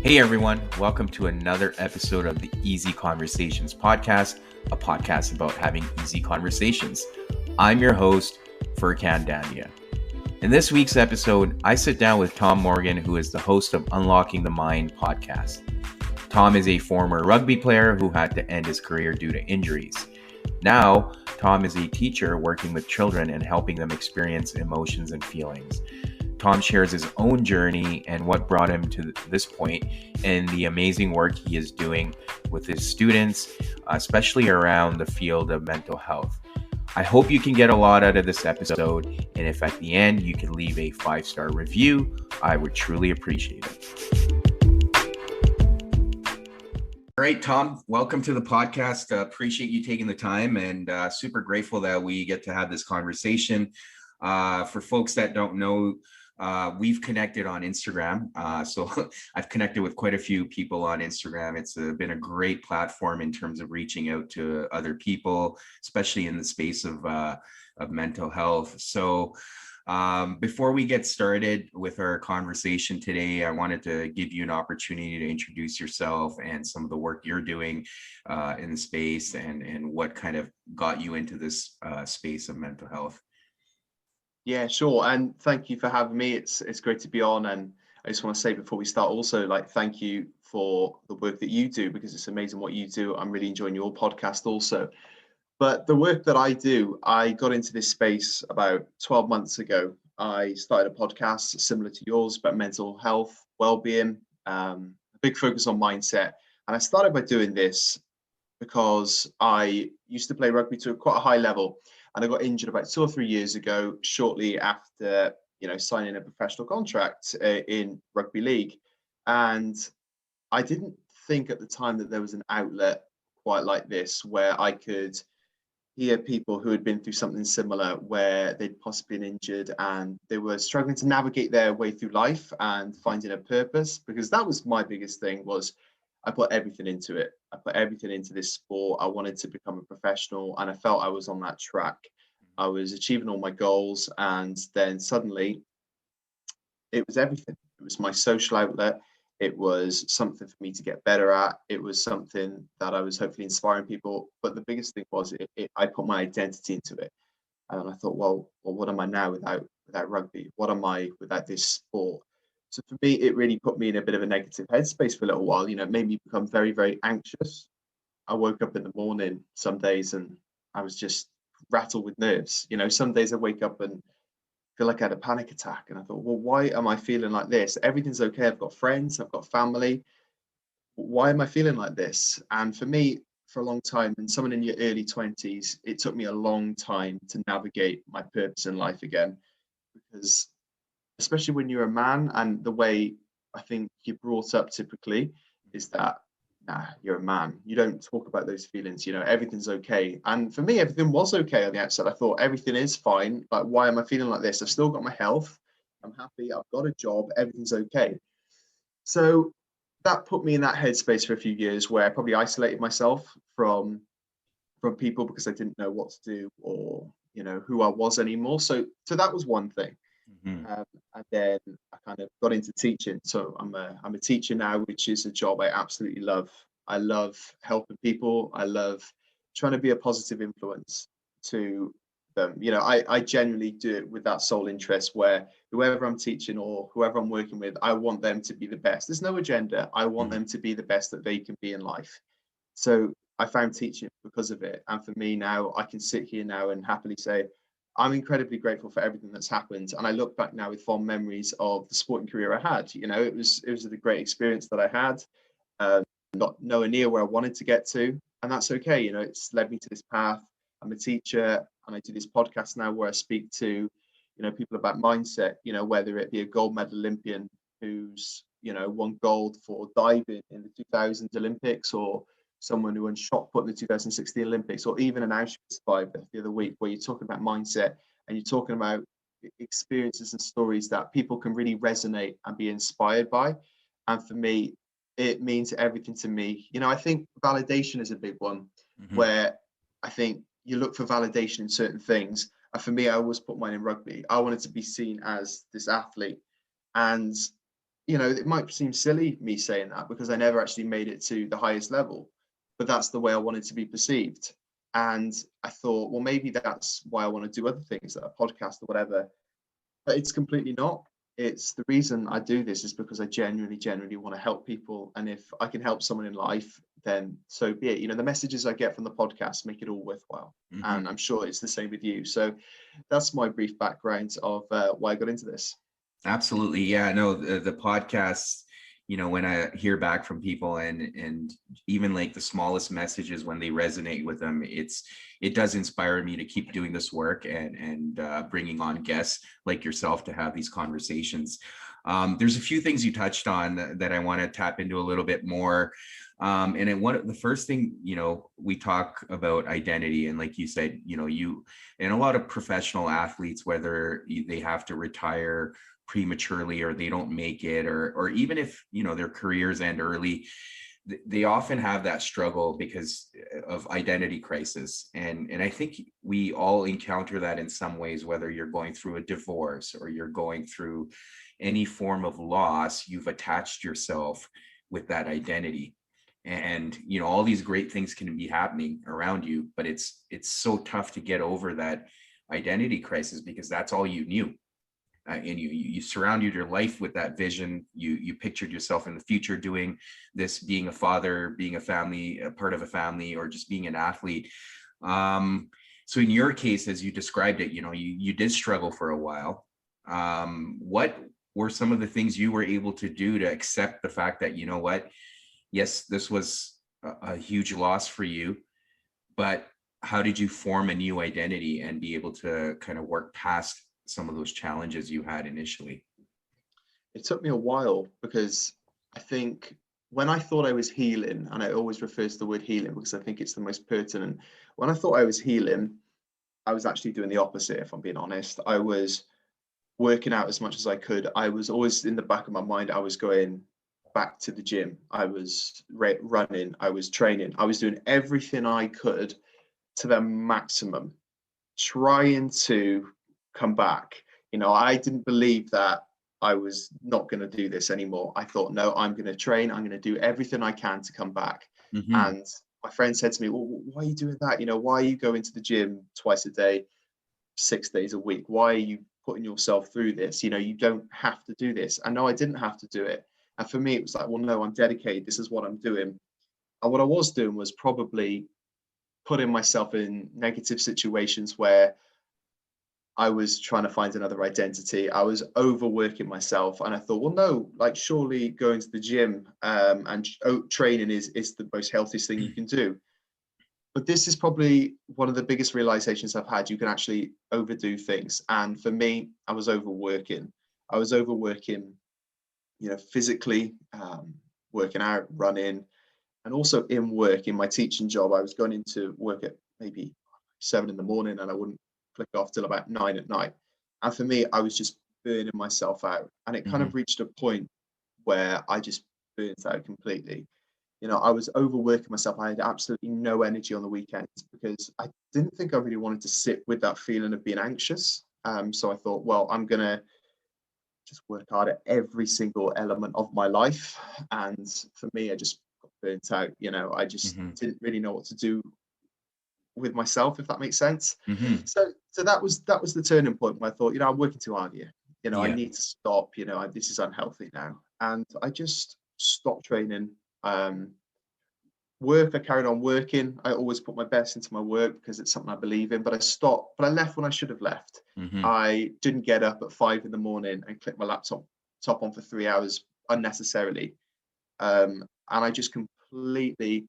Hey everyone, welcome to another episode of the Easy Conversations podcast, a podcast about having easy conversations. I'm your host, Furkan Dandia. In this week's episode, I sit down with Tom Morgan, who is the host of Unlocking the Mind podcast. Tom is a former rugby player who had to end his career due to injuries. Now, Tom is a teacher working with children and helping them experience emotions and feelings. Tom shares his own journey and what brought him to this point and the amazing work he is doing with his students, especially around the field of mental health. I hope you can get a lot out of this episode, and if at the end you can leave a 5-star review, I would truly appreciate it. All right, Tom, welcome to the podcast. Appreciate you taking the time and super grateful that we get to have this conversation. For folks that don't know, we've connected on Instagram. So I've connected with quite a few people on Instagram. It's been a great platform in terms of reaching out to other people, especially in the space of mental health. So before we get started with our conversation today, I wanted to give you an opportunity to introduce yourself and some of the work you're doing in the space and what kind of got you into this space of mental health. Yeah, sure. And thank you for having me. It's great to be on. And I just want to say before we start also, thank you for the work that you do, because it's amazing what you do. I'm really enjoying your podcast also. But the work that I do, I got into this space about 12 months ago. I started a podcast similar to yours about mental health, well-being, a big focus on mindset. And I started by doing this because I used to play rugby to quite a high level. And I got injured about 2 or 3 years ago, shortly after, signing a professional contract in rugby league. And I didn't think at the time that there was an outlet quite like this, where I could hear people who had been through something similar, where they'd possibly been injured and they were struggling to navigate their way through life and finding a purpose. Because that was my biggest thing, was I put everything into it. I put everything into this sport. I wanted to become a professional, and I felt I was on that track. I was achieving all my goals, and then suddenly it was everything. It was my social outlet. It was something for me to get better at. It was something that I was hopefully inspiring people. But the biggest thing was I put my identity into it. And I thought, well, what am I now without rugby? What am I without this sport? So for me, it really put me in a bit of a negative headspace for a little while. It made me become very, very anxious. I woke up in the morning some days and I was just rattled with nerves. Some days I wake up and feel like I had a panic attack. And I thought, well, why am I feeling like this? Everything's okay. I've got friends, I've got family. Why am I feeling like this? And for me, for a long time, and someone in your early 20s, it took me a long time to navigate my purpose in life again. Because especially when you're a man, and the way I think you're brought up typically is that, nah, you're a man. You don't talk about those feelings. Everything's okay. And for me, everything was okay on the outside. I thought everything is fine. Like, why am I feeling like this? I've still got my health. I'm happy. I've got a job. Everything's okay. So that put me in that headspace for a few years, where I probably isolated myself from people, because I didn't know what to do, or who I was anymore. So that was one thing. Mm-hmm. And then I kind of got into teaching. So I'm a teacher now, which is a job I absolutely love. I love helping people. I love trying to be a positive influence to them. I genuinely do it with that sole interest, where whoever I'm teaching or whoever I'm working with, I want them to be the best. There's no agenda. I want them to be the best that they can be in life. So I found teaching because of it. And for me now, I can sit here now and happily say, I'm incredibly grateful for everything that's happened. And I look back now with fond memories of the sporting career I had. It was a great experience that I had, not nowhere near where I wanted to get to. And that's okay. It's led me to this path. I'm a teacher, and I do this podcast now where I speak to, people about mindset, whether it be a gold medal Olympian who's, won gold for diving in the 2000 Olympics, or someone who won shot put in the 2016 Olympics, or even an Auschwitz survivor the other week, where you're talking about mindset and you're talking about experiences and stories that people can really resonate and be inspired by. And for me, it means everything to me. I think validation is a big one, where I think you look for validation in certain things. And for me, I always put mine in rugby. I wanted to be seen as this athlete. And it might seem silly me saying that because I never actually made it to the highest level, but that's the way I wanted to be perceived. And I thought, well, maybe that's why I want to do other things, like a podcast or whatever. But it's completely not. It's the reason I do this is because I genuinely want to help people. And if I can help someone in life, then so be it. The messages I get from the podcast make it all worthwhile. Hmm. And I'm sure it's the same with you. So that's my brief background of why I got into this. Absolutely. Yeah, no, the podcasts, when I hear back from people and even like the smallest messages, when they resonate with them, it does inspire me to keep doing this work and bringing on guests like yourself to have these conversations. There's a few things you touched on that I want to tap into a little bit more. The first thing, we talk about identity, and like you said, you and a lot of professional athletes, whether they have to retire prematurely or they don't make it, or even if their careers end early, they often have that struggle because of identity crisis. And I think we all encounter that in some ways, whether you're going through a divorce or you're going through any form of loss, you've attached yourself with that identity. And all these great things can be happening around you, but it's so tough to get over that identity crisis because that's all you knew. And you surrounded your life with that vision. You pictured yourself in the future doing this, being a father, being a part of a family, or just being an athlete. So in your case, as you described it, you did struggle for a while. What were some of the things you were able to do to accept the fact that, what, yes, this was a huge loss for you, but how did you form a new identity and be able to kind of work past some of those challenges you had initially? It took me a while because I think when I thought I was healing, and I always refer to the word healing because I think it's the most pertinent. When I thought I was healing, I was actually doing the opposite, if I'm being honest. I was working out as much as I could. I was always in the back of my mind, I was going back to the gym. I was running, I was training, I was doing everything I could to the maximum, trying to come back. I didn't believe that I was not going to do this anymore. I thought, no, I'm going to train. I'm going to do everything I can to come back. Mm-hmm. And my friend said to me, well, why are you doing that? Why are you going to the gym twice a day, 6 days a week? Why are you putting yourself through this? You don't have to do this. And no, I didn't have to do it. And for me, it was like, well, no, I'm dedicated. This is what I'm doing. And what I was doing was probably putting myself in negative situations where I was trying to find another identity. I was overworking myself, and I thought, well, no, like surely going to the gym and training is the most healthiest thing you can do. But this is probably one of the biggest realizations I've had. You can actually overdo things, and for me, I was overworking. I was overworking, physically, working out, running, and also in work. In my teaching job, I was going into work at maybe 7 in the morning, and I wouldn't flick off till about 9 at night. And for me, I was just burning myself out. And it kind Mm-hmm. of reached a point where I just burnt out completely. I was overworking myself. I had absolutely no energy on the weekends because I didn't think I really wanted to sit with that feeling of being anxious. So I thought, well, I'm going to just work hard at every single element of my life. And for me, I just got burnt out. I just Mm-hmm. didn't really know what to do with myself, if that makes sense. Mm-hmm. So that was the turning point where I thought, I'm working too hard here. I Yeah. need to stop. This is unhealthy now, and I just stopped training. Work, I carried on working. I always put my best into my work because it's something I believe in. But I stopped. But I left when I should have left. Mm-hmm. I didn't get up at 5 in the morning and click my laptop top on for 3 hours unnecessarily. And I just completely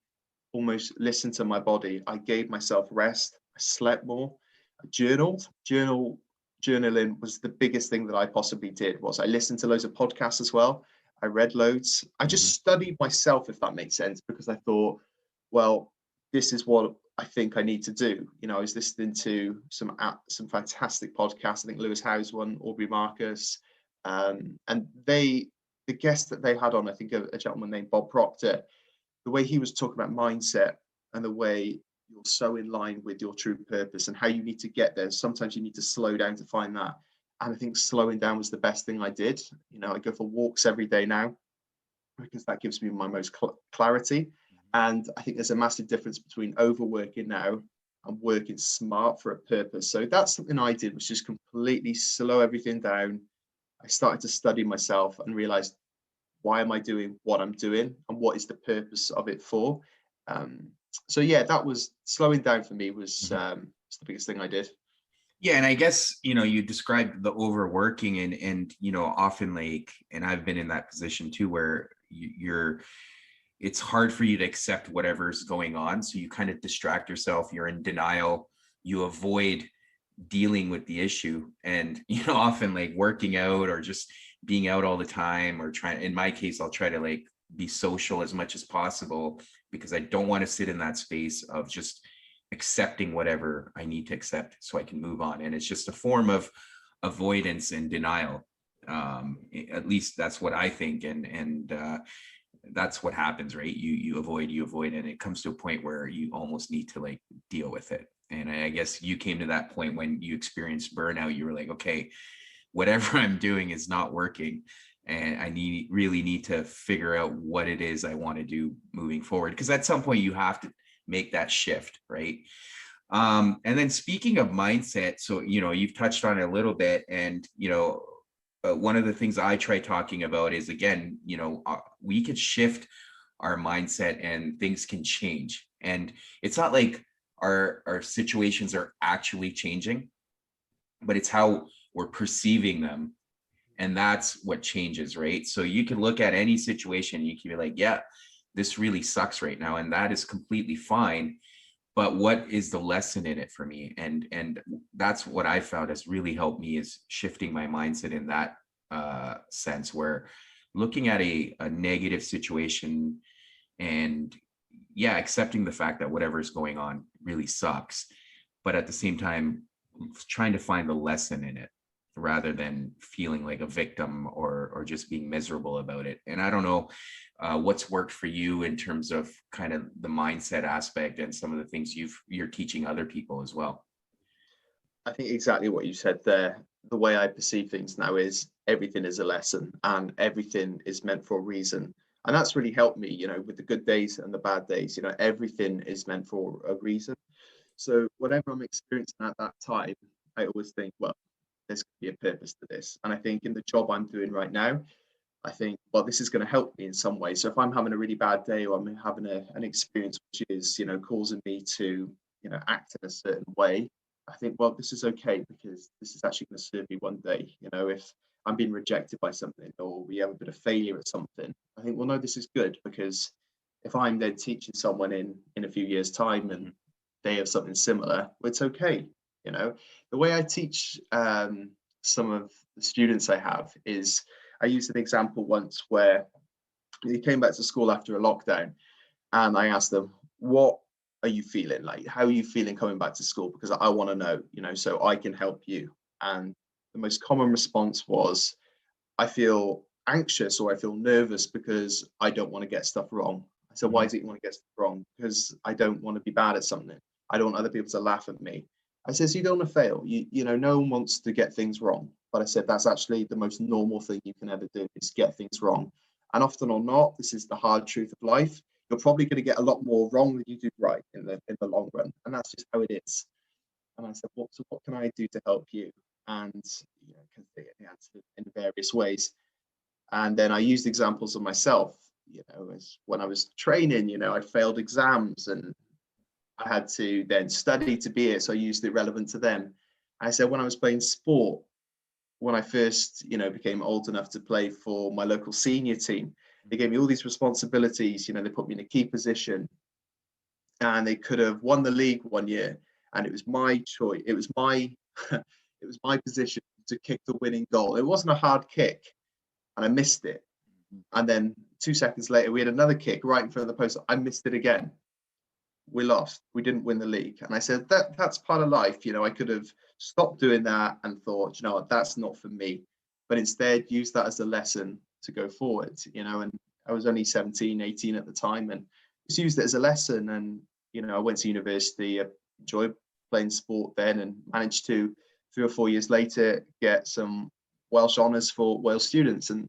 almost listened to my body. I gave myself rest. I slept more. I journaled. Journaling was the biggest thing that I possibly did. Was I listened to loads of podcasts as well. I read loads. I Mm-hmm. just studied myself, if that makes sense, because I thought, well, this is what I think I need to do. I was listening to some fantastic podcasts. I think Lewis Howes one, Aubrey Marcus, and the guest that they had on, I think a gentleman named Bob Proctor, the way he was talking about mindset and the way you're so in line with your true purpose and how you need to get there. Sometimes you need to slow down to find that. And I think slowing down was the best thing I did. I go for walks every day now because that gives me my most clarity. And I think there's a massive difference between overworking now and working smart for a purpose. So that's something I did, was just completely slow everything down. I started to study myself and realized, why am I doing what I'm doing and what is the purpose of it for? So yeah, that was slowing down for me was the biggest thing I did. Yeah, and I guess you described the overworking, and often, like, and I've been in that position too, where you're it's hard for you to accept whatever's going on, so you kind of distract yourself, you're in denial, you avoid dealing with the issue, and often, like, working out or just being out all the time, or trying, in my case, I'll try to, like, be social as much as possible, because I don't want to sit in that space of just accepting whatever I need to accept so I can move on. And it's just a form of avoidance and denial. At least that's what I think. And that's what happens, right? You avoid, and it comes to a point where you almost need to, like, deal with it. And I guess you came to that point when you experienced burnout. You were like, okay, whatever I'm doing is not working, and I really need to figure out what it is I want to do moving forward. Because at some point you have to make that shift, right? And then, speaking of mindset, so you've touched on it a little bit, and one of the things I try talking about is, again, we could shift our mindset and things can change. And it's not like our situations are actually changing, but it's how we're perceiving them, and that's what changes, right? So you can look at any situation, you can be like, yeah, this really sucks right now, and that is completely fine, but what is the lesson in it for me? And that's what I found has really helped me, is shifting my mindset in that sense, where looking at a negative situation, and yeah, accepting the fact that whatever is going on really sucks, but at the same time trying to find the lesson in it, rather than feeling like a victim, or just being miserable about it. And I don't know what's worked for you in terms of kind of the mindset aspect and some of the things you're teaching other people as well. I think exactly what you said there. The way I perceive things now is everything is a lesson and everything is meant for a reason. And that's really helped me, with the good days and the bad days, everything is meant for a reason. So whatever I'm experiencing at that time, I always think, well, there's going to be a purpose to this. And I think in the job I'm doing right now, I think, well, this is going to help me in some way. So if I'm having a really bad day, or I'm having an experience which is, causing me to, act in a certain way, I think, well, this is okay, because this is actually going to serve me one day. If I'm being rejected by something, or we have a bit of failure at something, I think, well, no, this is good, because if I'm then teaching someone in a few years' time and they have something similar, well, it's okay. The way I teach some of the students I have is, I used an example once where they came back to school after a lockdown, and I asked them, what are you feeling like? How are you feeling coming back to school? Because I want to know, so I can help you. And the most common response was, I feel anxious, or I feel nervous because I don't want to get stuff wrong. I said, why is it you want to get stuff wrong? Because I don't want to be bad at something. I don't want other people to laugh at me. I said, so you don't want to fail. No one wants to get things wrong. But I said, that's actually the most normal thing you can ever do, is get things wrong. And often or not, this is the hard truth of life. You're probably going to get a lot more wrong than you do right in the long run. And that's just how it is. And I said, well, so what can I do to help you? And, because they answered in various ways. And then I used examples of myself, as when I was training, I failed exams and I had to then study to be it. So I used it relevant to them. I said, when I was playing sport, when I first, became old enough to play for my local senior team, they gave me all these responsibilities. They put me in a key position, and they could have won the league one year, and it was my choice. It was my, it was my position to kick the winning goal. It wasn't a hard kick, and I missed it. And then 2 seconds later, we had another kick right in front of the post. I missed it again. We lost. We didn't win the league. And I said, that's part of life. I could have stopped doing that and thought, what, that's not for me. But instead used that as a lesson to go forward, and I was only 17, 18 at the time, and just used it as a lesson. And, I went to university, I enjoyed playing sport then, and managed to 3 or 4 years later, get some Welsh honours for Wales students. And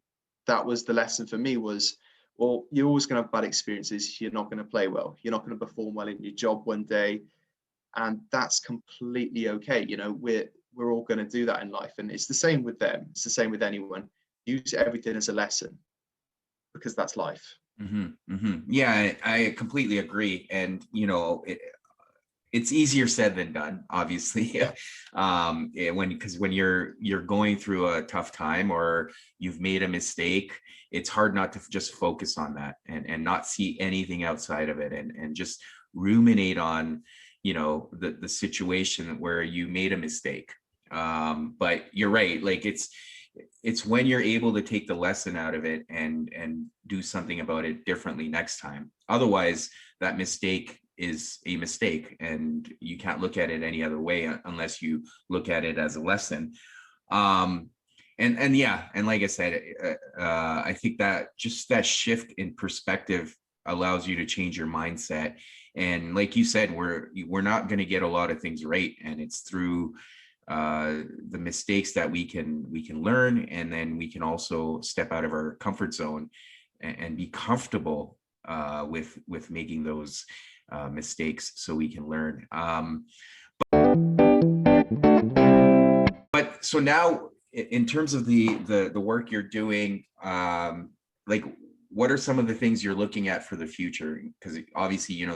that was the lesson for me was, well, you're always going to have bad experiences. You're not going to play well. You're not going to perform well in your job one day. And that's completely okay. We're all going to do that in life. And it's the same with them. It's the same with anyone. Use everything as a lesson because that's life. Yeah, I completely agree. And, it's easier said than done, obviously. Yeah. Because when you're going through a tough time or you've made a mistake, it's hard not to just focus on that and not see anything outside of it and just ruminate on, the situation where you made a mistake. But you're right, like it's when you're able to take the lesson out of it and do something about it differently next time. Otherwise, that mistake is a mistake and you can't look at it any other way unless you look at it as a lesson. And yeah, and like I said, I think that just that shift in perspective allows you to change your mindset. And like you said, we're not going to get a lot of things right, and it's through the mistakes that we can learn, and then we can also step out of our comfort zone and be comfortable with making those mistakes so we can learn. But so now, in terms of the work you're doing, like what are some of the things you're looking at for the future? Because obviously,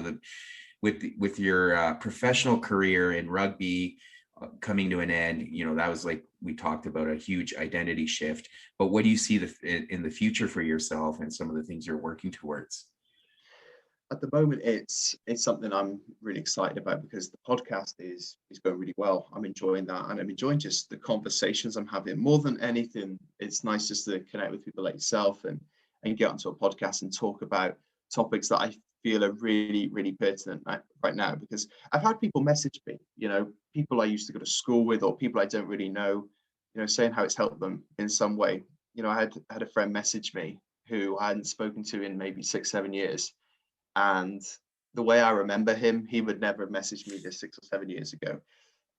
with your professional career in rugby coming to an end, that was, like we talked about, a huge identity shift. But what do you see in the future for yourself and some of the things you're working towards? At the moment, it's something I'm really excited about because the podcast is going really well. I'm enjoying that, and I'm enjoying just the conversations I'm having. More than anything, it's nice just to connect with people like yourself and get onto a podcast and talk about topics that I feel are really, really pertinent right now. Because I've had people message me, people I used to go to school with or people I don't really know, saying how it's helped them in some way. I had a friend message me who I hadn't spoken to in maybe 6-7 years. And the way I remember him, he would never have messaged me this 6 or 7 years ago.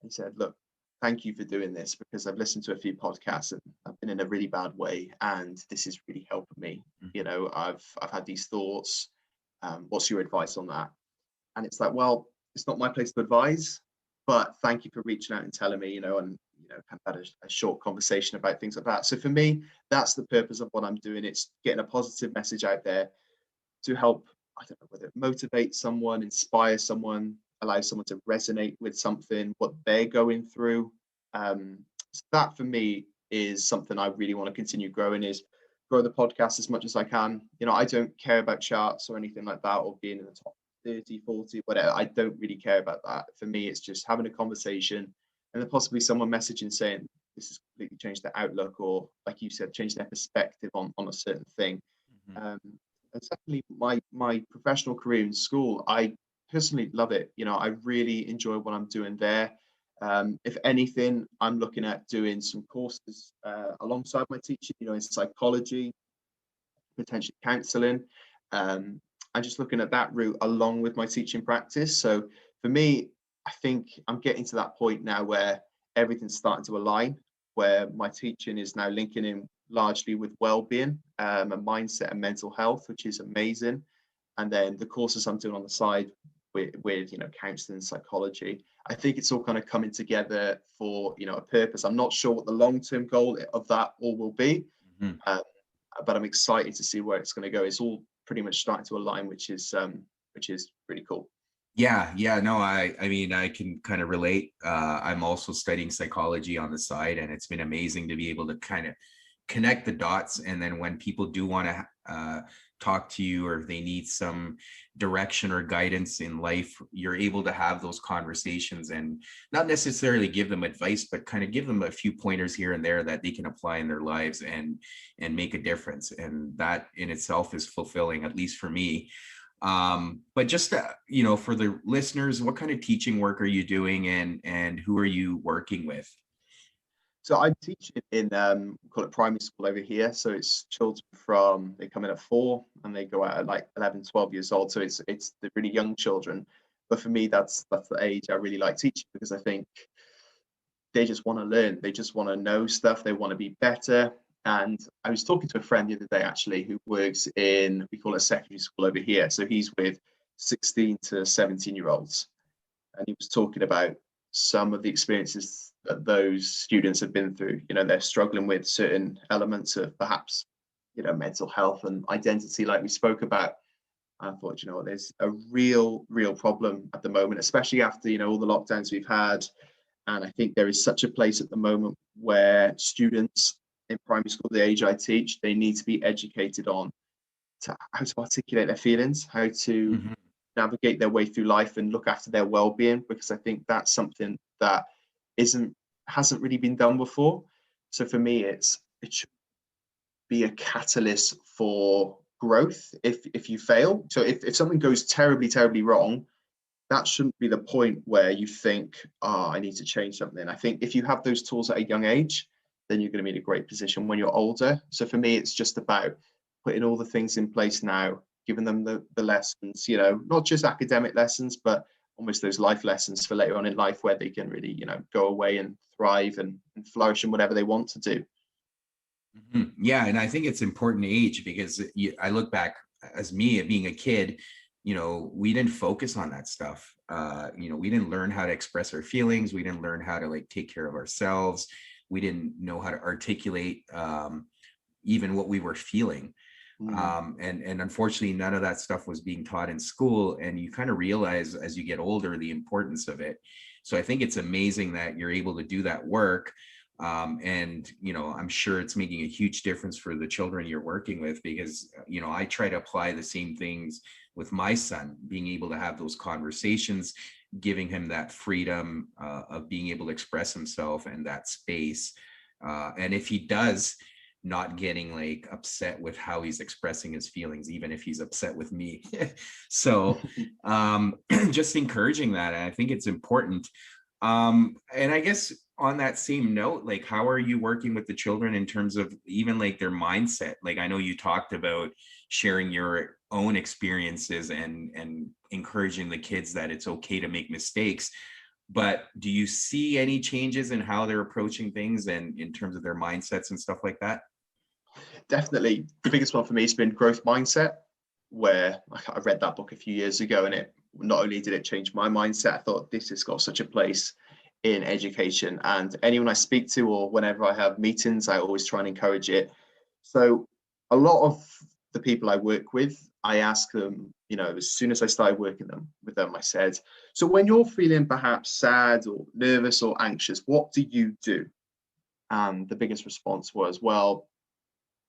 He said, look, thank you for doing this because I've listened to a few podcasts and I've been in a really bad way. And this is really helping me. I've had these thoughts. What's your advice on that? And it's like, well, it's not my place to advise, but thank you for reaching out and telling me, and kind of had a short conversation about things like that. So for me, that's the purpose of what I'm doing. It's getting a positive message out there to help, I don't know, whether it motivates someone, inspire someone, allow someone to resonate with something, what they're going through. So that for me is something I really want to continue growing, is grow the podcast as much as I can. I don't care about charts or anything like that or being in the top 30, 40, whatever. I don't really care about that. For me, it's just having a conversation and then possibly someone messaging saying this has completely changed their outlook, or like you said, changed their perspective on a certain thing. And secondly, my professional career in school, I personally love it. I really enjoy what I'm doing there. If anything, I'm looking at doing some courses alongside my teaching, in psychology, potentially counselling. I'm just looking at that route along with my teaching practice. So for me, I think I'm getting to that point now where everything's starting to align, where my teaching is now linking in largely with well-being and mindset and mental health, which is amazing. And then the courses I'm doing on the side with counseling and psychology, I think it's all kind of coming together for a purpose. I'm not sure what the long-term goal of that all will be, but I'm excited to see where it's going to go. It's all pretty much starting to align, which is really cool. Yeah, no, I mean, I can kind of relate. I'm also studying psychology on the side, and it's been amazing to be able to kind of connect the dots. And then when people do want to talk to you, or if they need some direction or guidance in life, you're able to have those conversations and not necessarily give them advice, but kind of give them a few pointers here and there that they can apply in their lives and make a difference. And that in itself is fulfilling, at least for me. But just for the listeners, what kind of teaching work are you doing, and who are you working with? So I'm teaching in we call it primary school over here. So it's children they come in at 4 and they go out at like 11, 12 years old. So it's the really young children. But for me, that's the age I really like teaching, because I think they just want to learn. They just want to know stuff. They want to be better. And I was talking to a friend the other day, actually, who works in, we call it secondary school over here. So he's with 16 to 17-year-olds. And he was talking about some of the experiences that those students have been through. You know, they're struggling with certain elements of perhaps, you know, mental health and identity, like we spoke about. I thought, you know what, there's a real problem at the moment, especially after, you know, all the lockdowns we've had. And I think there is such a place at the moment where students in primary school, the age I teach, they need to be educated on how to articulate their feelings, how to Mhm. navigate their way through life and look after their well-being, because I think that's something that hasn't really been done before. So for me, it should be a catalyst for growth if you fail. So if something goes terribly wrong, that shouldn't be the point where you think, oh, I need to change something. I think if you have those tools at a young age, then you're going to be in a great position when you're older. So for me, it's just about putting all the things in place now, giving them the lessons, you know, not just academic lessons, but almost those life lessons for later on in life where they can really, you know, go away and thrive and flourish in whatever they want to do. Yeah, and I think it's important age because I look back as me being a kid, you know, we didn't focus on that stuff. You know, we didn't learn how to express our feelings. We didn't learn how to like take care of ourselves. We didn't know how to articulate even what we were feeling. And unfortunately, none of that stuff was being taught in school. And you kind of realize as you get older the importance of it. So I think it's amazing that you're able to do that work. And you know, I'm sure it's making a huge difference for the children you're working with, because you know, I try to apply the same things with my son, being able to have those conversations, giving him that freedom of being able to express himself and that space. And if he does, not getting like upset with how he's expressing his feelings, even if he's upset with me. So just encouraging that. And I think it's important. And I guess on that same note, like, how are you working with the children in terms of even like their mindset? Like, I know you talked about sharing your own experiences and encouraging the kids that it's okay to make mistakes. But do you see any changes in how they're approaching things and in terms of their mindsets and stuff like that? Definitely. The biggest one for me has been growth mindset, where I read that book a few years ago, and it not only did it change my mindset, I thought this has got such a place in education. And anyone I speak to or whenever I have meetings, I always try and encourage it. So a lot of the people I work with, I ask them, you know, as soon as I started working with them, I said, so when you're feeling perhaps sad or nervous or anxious, what do you do? And the biggest response was, well,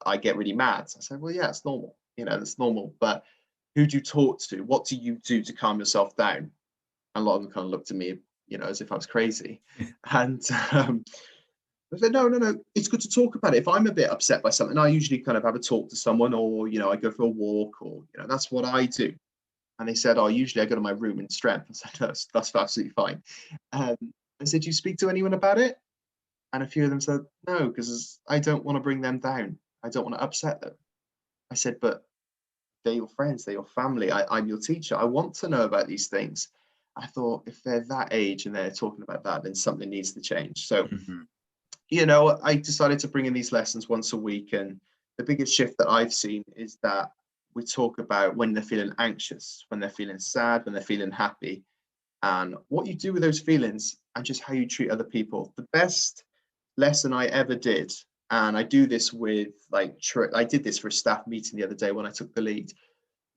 I get really mad. I said, well, yeah, it's normal. You know, that's normal. But who do you talk to? What do you do to calm yourself down? And a lot of them kind of looked at me, you know, as if I was crazy. And I said, no, it's good to talk about it. If I'm a bit upset by something, I usually kind of have a talk to someone, or, you know, I go for a walk, or, you know, that's what I do. And they said, oh, usually I go to my room in strength. I said, that's absolutely fine. I said, do you speak to anyone about it? And a few of them said, no, because I don't want to bring them down. I don't want to upset them. I said, but they're your friends, they're your family. I'm your teacher. I want to know about these things. I thought if they're that age and they're talking about that, then something needs to change. So, Mhm. you know, I decided to bring in these lessons once a week. And the biggest shift that I've seen is that we talk about when they're feeling anxious, when they're feeling sad, when they're feeling happy, and what you do with those feelings and just how you treat other people. The best lesson I ever did, and I do this with like, I did this for a staff meeting the other day when I took the lead,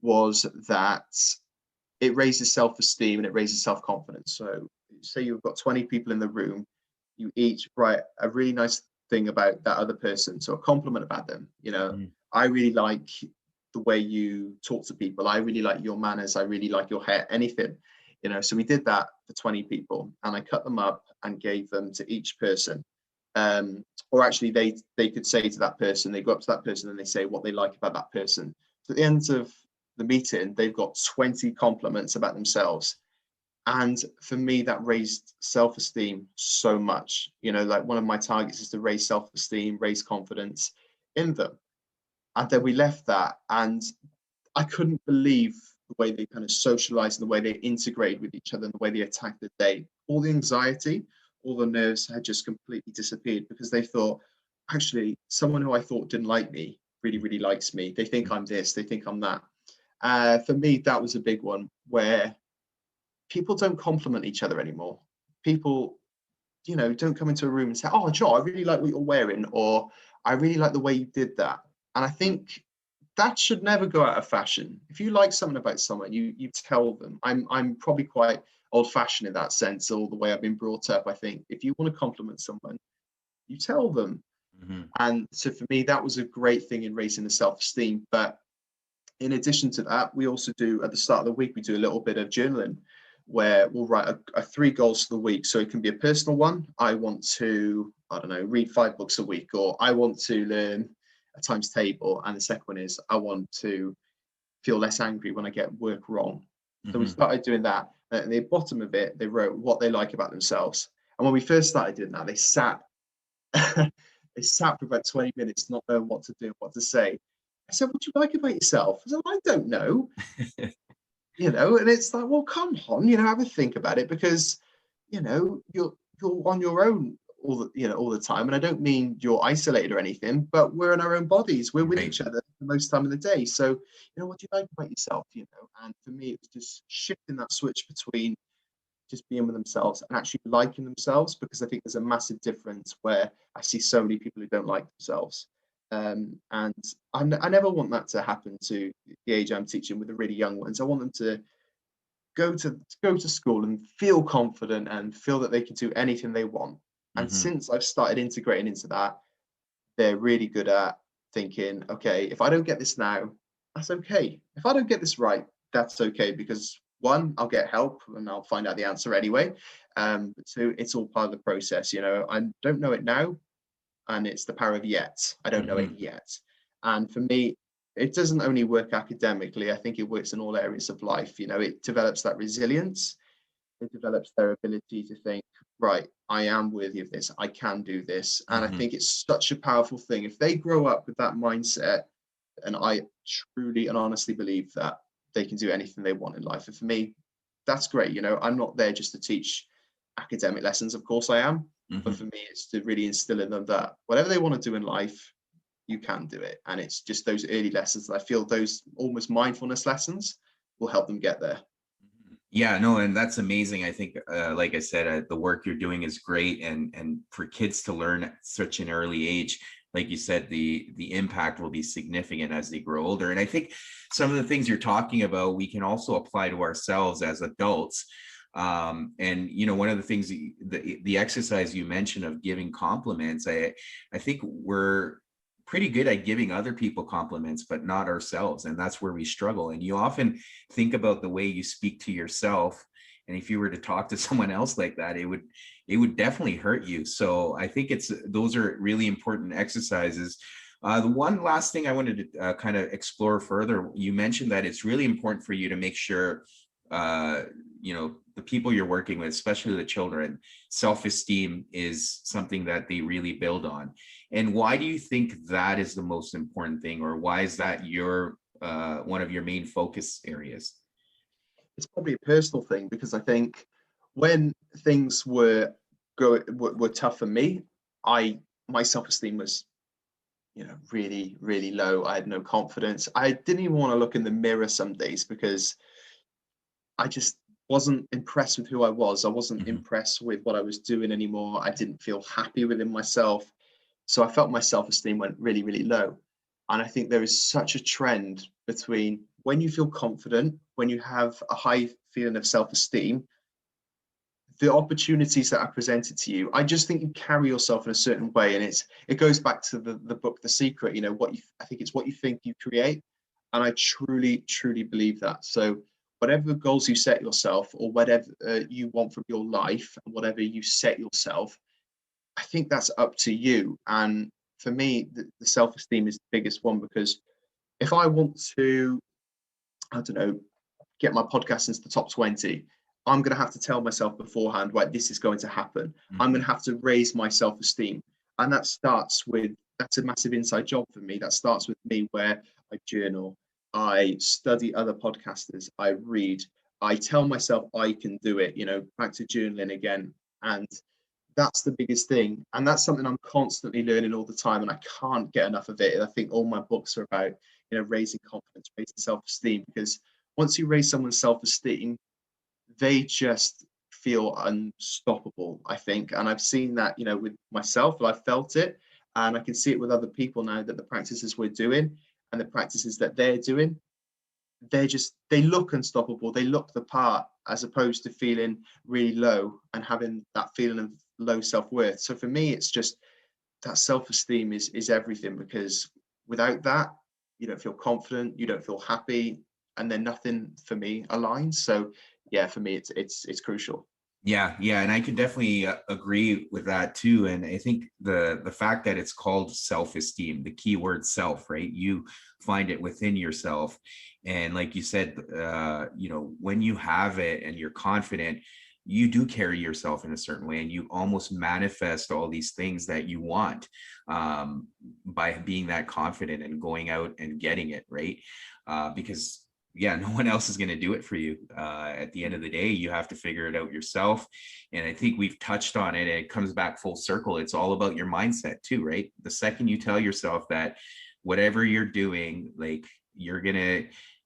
was that it raises self-esteem and it raises self-confidence. So say you've got 20 people in the room, you each write a really nice thing about that other person, so a compliment about them. You know, Mm. I really like the way you talk to people. I really like your manners. I really like your hair, anything. You know, so we did that for 20 people, and I cut them up and gave them to each person. Or actually, they could say to that person, they go up to that person and they say what they like about that person. So at the end of the meeting, they've got 20 compliments about themselves. And for me, that raised self-esteem so much. You know, like one of my targets is to raise self-esteem, raise confidence in them. And then we left that, and I couldn't believe the way they kind of socialized and the way they integrated with each other and the way they attacked the day. All the anxiety all the nerves had just completely disappeared because they thought, actually, someone who I thought didn't like me really, really likes me. They think I'm this, they think I'm that. For me, that was a big one where people don't compliment each other anymore. People, don't come into a room and say, "Oh, Joe, I really like what you're wearing," or "I really like the way you did that." And I think that should never go out of fashion. If you like something about someone, you tell them. I'm probably quite old-fashioned in that sense, or the way I've been brought up. I think if you want to compliment someone, you tell them. Hmm. And so for me, that was a great thing in raising the self-esteem. But in addition to that, we also do at the start of the week, we do a little bit of journaling where we'll write a 3 goals for the week. So it can be a personal one. I want to, I don't know, read 5 books a week, or I want to learn a times table. And the second one is I want to feel less angry when I get work wrong. So we Hmm. started doing that. At the bottom of it, they wrote what they like about themselves. And when we first started doing that, they sat they sat for about 20 minutes not knowing what to do, what to say. I said, "What do you like about yourself?" I said, "I don't know." And it's like, well, come on, have a think about it, because you're on your own all the time. And I don't mean you're isolated or anything, but we're in our own bodies, we're with Right. each other the most time of the day. So what do you like about yourself? And for me, it was just shifting that switch between just being with themselves and actually liking themselves, because I think there's a massive difference where I see so many people who don't like themselves. And I never want that to happen to the age I'm teaching with the really young ones. I want them to go to school and feel confident and feel that they can do anything they want. And Hmm. since I've started integrating into that, they're really good at thinking, okay, if I don't get this now, that's okay. If I don't get this right, that's okay, because one, I'll get help and I'll find out the answer anyway. But two, it's all part of the process. I don't know it now, and it's the power of yet. I don't know it Hmm. yet. And for me, it doesn't only work academically. I think it works in all areas of life. It develops that resilience. It develops their ability to think, right, I am worthy of this. I can do this. And I Hmm. think it's such a powerful thing. If they grow up with that mindset, and I truly and honestly believe that they can do anything they want in life. And for me, that's great. I'm not there just to teach academic lessons. Of course I am. But for Hmm. me, it's to really instill in them that whatever they want to do in life, you can do it. And it's just those early lessons that I feel, those almost mindfulness lessons, will help them get there. Yeah, no, and that's amazing. I think, like I said, the work you're doing is great, and for kids to learn at such an early age, like you said, the impact will be significant as they grow older. And I think some of the things you're talking about, we can also apply to ourselves as adults. And one of the things, the exercise you mentioned of giving compliments, I think we're pretty good at giving other people compliments, but not ourselves, and that's where we struggle. And you often think about the way you speak to yourself, and if you were to talk to someone else like that, it would definitely hurt you. So I think those are really important exercises. The one last thing I wanted to kind of explore further, you mentioned that it's really important for you to make sure uh, the people you're working with, especially the children, self-esteem is something that they really build on. And why do you think that is the most important thing, or why is that your one of your main focus areas? It's probably a personal thing, because I think when things were tough for me, I my self-esteem was really, really low. I had no confidence. I didn't even want to look in the mirror some days, because I just wasn't impressed with who I was. I wasn't Hmm. impressed with what I was doing anymore. I didn't feel happy within myself. So I felt my self-esteem went really, really low. And I think there is such a trend between when you feel confident, when you have a high feeling of self-esteem, the opportunities that are presented to you, I just think you carry yourself in a certain way. And it goes back to the book The Secret. I think it's what you think you create. And I truly, truly believe that. So whatever goals you set yourself, or whatever you want from your life, and whatever you set yourself, I think that's up to you. And for me, the self-esteem is the biggest one, because if I want to, I don't know, get my podcast into the top 20, I'm going to have to tell myself beforehand, right, this is going to happen. I'm going Hmm. to have to raise my self-esteem. And that's a massive inside job for me. That starts with me, where I journal, I study other podcasters, I read, I tell myself I can do it, back to journaling again. And that's the biggest thing. And that's something I'm constantly learning all the time, and I can't get enough of it. And I think all my books are about, raising confidence, raising self-esteem, because once you raise someone's self-esteem, they just feel unstoppable, I think. And I've seen that, with myself, I've felt it, and I can see it with other people now, that the practices we're doing and the practices that they're doing, they look unstoppable, they look the part, as opposed to feeling really low and having that feeling of low self-worth. So for me, it's just that self-esteem is everything, because without that, you don't feel confident, you don't feel happy, and then nothing for me aligns. So yeah, for me, it's crucial. Yeah, and I could definitely agree with that too. And I think the fact that it's called self-esteem, the key word self, right? You find it within yourself, and like you said, when you have it and you're confident, you do carry yourself in a certain way, and you almost manifest all these things that you want, by being that confident and going out and getting it, right? Because yeah, no one else is going to do it for you. At the end of the day, you have to figure it out yourself. And I think we've touched on it. It comes back full circle. It's all about your mindset too, right? The second you tell yourself that whatever you're doing, like you're gonna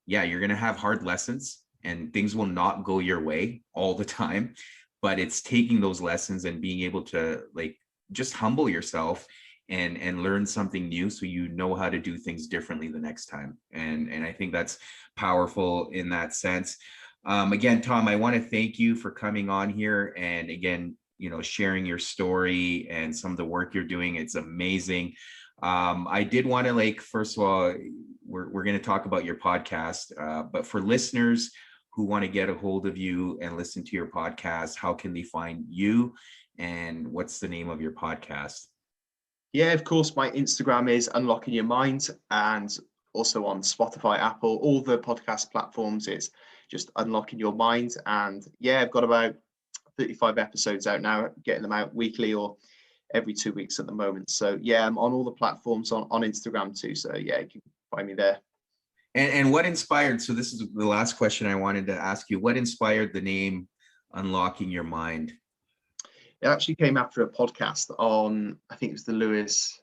have hard lessons and things will not go your way all the time. But it's taking those lessons and being able to like just humble yourself and learn something new, so you know how to do things differently the next time. And I think that's powerful in that sense. Again, Tom, I want to thank you for coming on here and again, sharing your story and some of the work you're doing. It's amazing. I did want to, like, first of all, we're going to talk about your podcast, but for listeners who want to get a hold of you and listen to your podcast, how can they find you, and what's the name of your podcast? Yeah, of course, my Instagram is Unlocking Your Mind, and also on Spotify, Apple, all the podcast platforms, it's just Unlocking Your Mind. And yeah, I've got about 35 episodes out now, getting them out weekly or every 2 weeks at the moment. So yeah, I'm on all the platforms, on Instagram too. So yeah, you can find me there. And what inspired, so this is the last question I wanted to ask you, what inspired the name Unlocking Your Mind? It actually came after a podcast on, I think it was the Lewis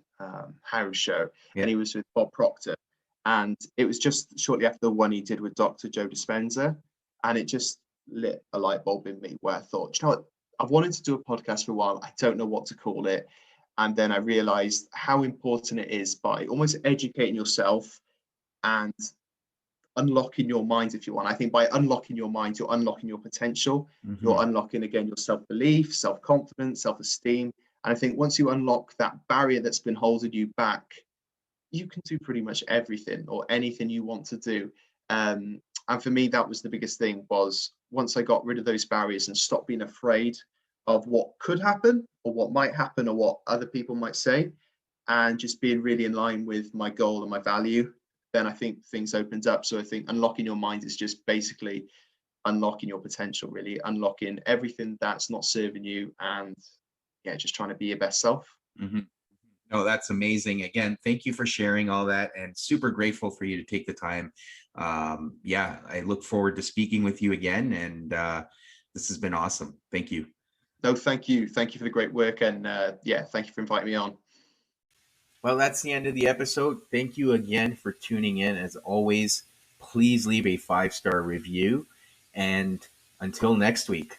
Howes show, Yeah. and he was with Bob Proctor. And it was just shortly after the one he did with Dr. Joe Dispenza. And it just lit a light bulb in me, where I thought, you know what, I've wanted to do a podcast for a while. I don't know what to call it. And then I realized how important it is, by almost educating yourself and unlocking your mind, if you want. I think by unlocking your mind, you're unlocking your potential. Mm-hmm. You're unlocking, again, your self-belief, self-confidence, self-esteem. And I think once you unlock that barrier that's been holding you back, you can do pretty much everything or anything you want to do. And for me, that was the biggest thing, was once I got rid of those barriers and stopped being afraid of what could happen or what might happen or what other people might say, and just being really in line with my goal and my value, then I think things opened up. So I think unlocking your mind is just basically unlocking your potential, really unlocking everything that's not serving you, and yeah, just trying to be your best self. Mm-hmm. No, that's amazing. Again, thank you for sharing all that, and super grateful for you to take the time. Yeah, I look forward to speaking with you again, and this has been awesome. Thank you. No, thank you. Thank you for the great work. And yeah, thank you for inviting me on. Well, that's the end of the episode. Thank you again for tuning in. As always, please leave a 5-star review. And until next week.